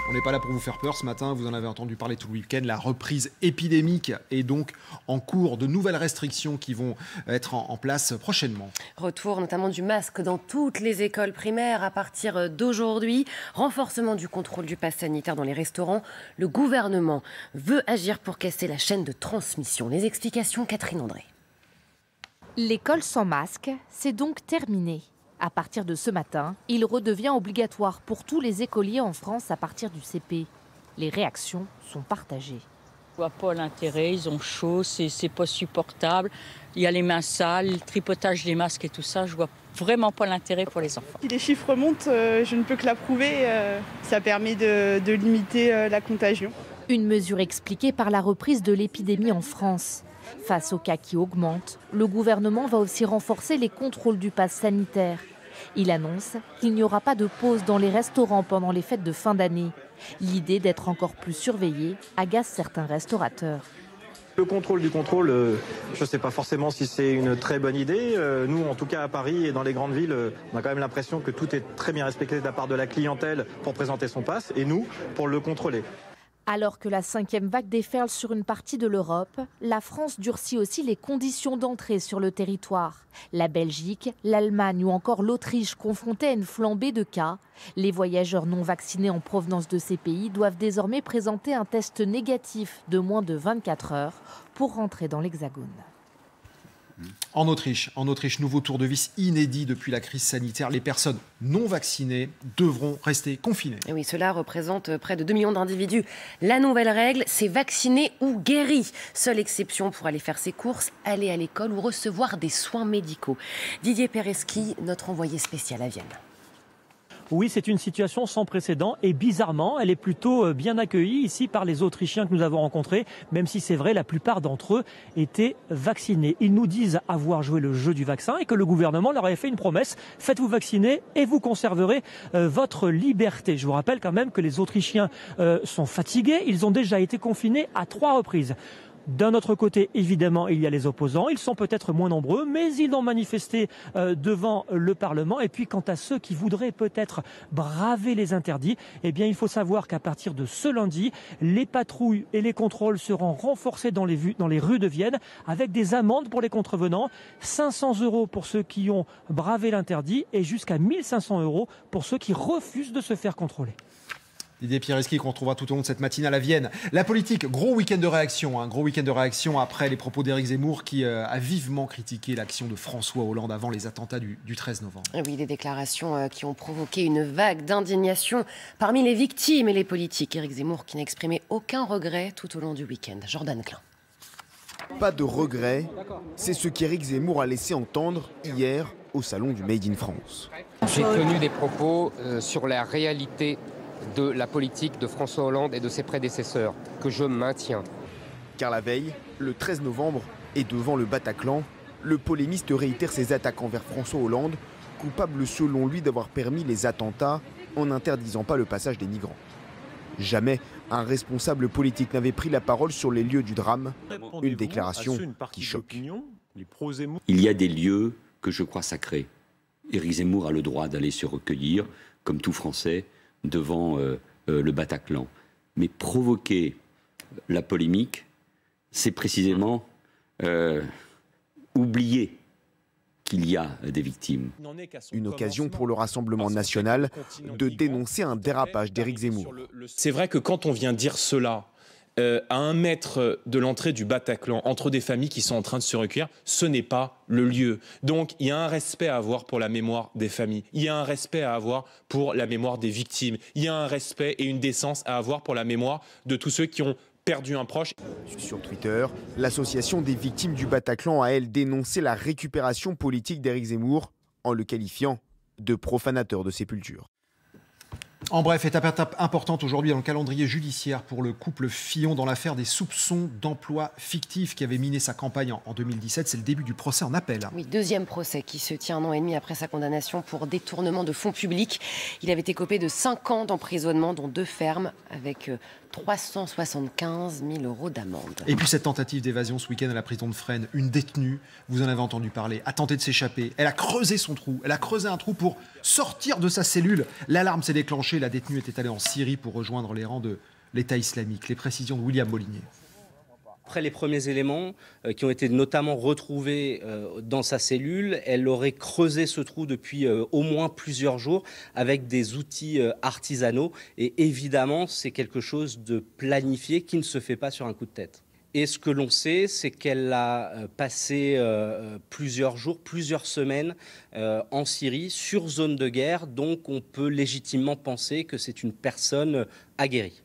On n'est pas là pour vous faire peur ce matin, vous en avez entendu parler tout le week-end. La reprise épidémique est donc en cours. De nouvelles restrictions qui vont être en place prochainement. Retour notamment du masque dans toutes les écoles primaires à partir d'aujourd'hui. Renforcement du contrôle du pass sanitaire dans les restaurants. Le gouvernement veut agir pour casser la chaîne de transmission. Les explications, Catherine André. L'école sans masque, c'est donc terminé. À partir de ce matin, il redevient obligatoire pour tous les écoliers en France à partir du CP. Les réactions sont partagées. Je vois pas l'intérêt, ils ont chaud, c'est pas supportable. Il y a les mains sales, le tripotage des masques et tout ça, je vois vraiment pas l'intérêt pour les enfants. Si les chiffres montent, je ne peux que l'approuver. Ça permet de limiter la contagion. Une mesure expliquée par la reprise de l'épidémie en France. Face aux cas qui augmentent, le gouvernement va aussi renforcer les contrôles du pass sanitaire. Il annonce qu'il n'y aura pas de pause dans les restaurants pendant les fêtes de fin d'année. L'idée d'être encore plus surveillé agace certains restaurateurs. Le contrôle du contrôle, je ne sais pas forcément si c'est une très bonne idée. Nous, en tout cas à Paris et dans les grandes villes, on a quand même l'impression que tout est très bien respecté de la part de la clientèle pour présenter son pass et nous, pour le contrôler. Alors que la 5e vague déferle sur une partie de l'Europe, la France durcit aussi les conditions d'entrée sur le territoire. La Belgique, l'Allemagne ou encore l'Autriche confrontées à une flambée de cas. Les voyageurs non vaccinés en provenance de ces pays doivent désormais présenter un test négatif de moins de 24 heures pour rentrer dans l'Hexagone. En Autriche, nouveau tour de vis inédit depuis la crise sanitaire. Les personnes non vaccinées devront rester confinées. Et oui, cela représente près de 2 millions d'individus. La nouvelle règle, c'est vacciner ou guéri. Seule exception pour aller faire ses courses, aller à l'école ou recevoir des soins médicaux. Didier Pereski, notre envoyé spécial à Vienne. Oui, c'est une situation sans précédent et bizarrement, elle est plutôt bien accueillie ici par les Autrichiens que nous avons rencontrés, même si c'est vrai, la plupart d'entre eux étaient vaccinés. Ils nous disent avoir joué le jeu du vaccin et que le gouvernement leur avait fait une promesse, faites-vous vacciner et vous conserverez votre liberté. Je vous rappelle quand même que les Autrichiens sont fatigués, ils ont déjà été confinés à 3 reprises. D'un autre côté, évidemment, il y a les opposants. Ils sont peut-être moins nombreux, mais ils ont manifesté devant le Parlement. Et puis, quant à ceux qui voudraient peut-être braver les interdits, eh bien, il faut savoir qu'à partir de ce lundi, les patrouilles et les contrôles seront renforcés dans les rues de Vienne, avec des amendes pour les contrevenants, 500 € pour ceux qui ont bravé l'interdit et jusqu'à 1 500 € pour ceux qui refusent de se faire contrôler. Didier Pereski qu'on retrouvera tout au long de cette matinale à Vienne. La politique, gros week-end de réaction, après les propos d'Éric Zemmour qui a vivement critiqué l'action de François Hollande avant les attentats du 13 novembre. Oui, des déclarations qui ont provoqué une vague d'indignation parmi les victimes et les politiques. Éric Zemmour qui n'a exprimé aucun regret tout au long du week-end. Jordan Klein. Pas de regret, c'est ce qu'Éric Zemmour a laissé entendre hier au salon du Made in France. J'ai tenu des propos sur la réalité de la politique de François Hollande et de ses prédécesseurs, que je maintiens. Car la veille, le 13 novembre, et devant le Bataclan, le polémiste réitère ses attaques envers François Hollande, coupable selon lui d'avoir permis les attentats en n'interdisant pas le passage des migrants. Jamais un responsable politique n'avait pris la parole sur les lieux du drame, une déclaration qui choque. Il y a des lieux que je crois sacrés. Éric Zemmour a le droit d'aller se recueillir, comme tout Français, devant le Bataclan. Mais provoquer la polémique, c'est précisément oublier qu'il y a des victimes. Une occasion pour le Rassemblement national de dénoncer un dérapage d'Éric Zemmour. C'est vrai que quand on vient dire cela à 1 mètre de l'entrée du Bataclan, entre des familles qui sont en train de se recueillir, ce n'est pas le lieu. Donc il y a un respect à avoir pour la mémoire des familles, il y a un respect à avoir pour la mémoire des victimes, il y a un respect et une décence à avoir pour la mémoire de tous ceux qui ont perdu un proche. Sur Twitter, l'association des victimes du Bataclan a, elle, dénoncé la récupération politique d'Éric Zemmour en le qualifiant de profanateur de sépulture. En bref, étape importante aujourd'hui dans le calendrier judiciaire pour le couple Fillon dans l'affaire des soupçons d'emploi fictif qui avait miné sa campagne en 2017. C'est le début du procès en appel. Oui, 2e procès qui se tient 1 an et demi après sa condamnation pour détournement de fonds publics. Il avait écopé de 5 ans d'emprisonnement, dont 2 fermes, avec 375 000 € d'amende. Et puis cette tentative d'évasion ce week-end à la prison de Fresnes, une détenue, vous en avez entendu parler, a tenté de s'échapper. Elle a creusé son trou, elle a creusé un trou pour sortir de sa cellule. L'alarme s'est déclenchée. tranché. La détenue était allée en Syrie pour rejoindre les rangs de l'État islamique. Les précisions de William Molinier. Après les premiers éléments qui ont été notamment retrouvés dans sa cellule, elle aurait creusé ce trou depuis au moins plusieurs jours avec des outils artisanaux. Et évidemment, c'est quelque chose de planifié qui ne se fait pas sur un coup de tête. Et ce que l'on sait, c'est qu'elle a passé plusieurs jours, plusieurs semaines en Syrie, sur zone de guerre. Donc on peut légitimement penser que c'est une personne aguerrie.